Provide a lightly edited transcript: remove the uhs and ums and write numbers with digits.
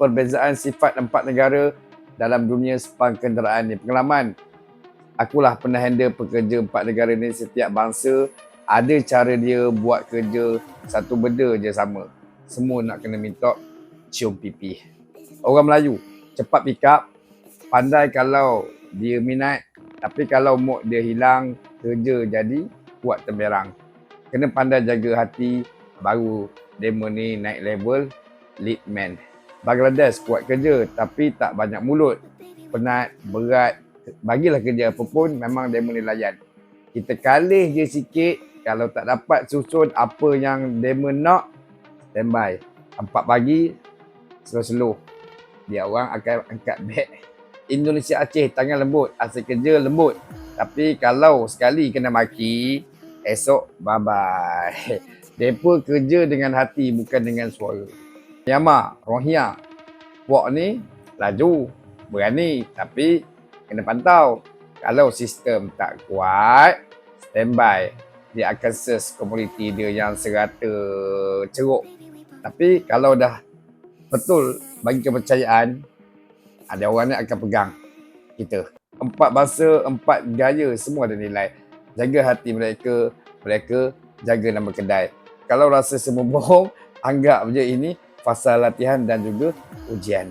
perbezaan sifat 4 negara dalam dunia sepang kenderaan ni. Pengalaman, akulah pernah handle pekerja 4 negara ni. Setiap bangsa ada cara dia buat kerja, satu benda je sama. Semua nak kena minta cium pipi. Orang Melayu, cepat pick up, pandai kalau dia minat, tapi kalau mood dia hilang, kerja jadi buat temberang. Kena pandai jaga hati, baru demo ni naik level lead man. Bangladesh kuat kerja tapi tak banyak mulut. Penat, berat, bagilah kerja apa pun, memang demo ni layan. Kita kalih je sikit, kalau tak dapat susun apa yang demo nak, standby. 4 pagi, slow-slow. Dia orang akan angkat beg. Indonesia Aceh tangan lembut, hasil kerja lembut. Tapi kalau sekali kena maki, esok bye-bye. Mereka kerja dengan hati, bukan dengan suara. Myanmar, Rohingya, puak ni laju, berani, tapi kena pantau. Kalau sistem tak kuat, standby. Dia akan search komuniti dia yang serata ceruk. Tapi kalau dah betul bagi kepercayaan, ada orang ni akan pegang kita. 4 bahasa, 4 gaya, semua ada nilai. Jaga hati mereka, mereka jaga nama kedai. Kalau rasa semua bohong, anggap je ini fasa latihan dan juga ujian.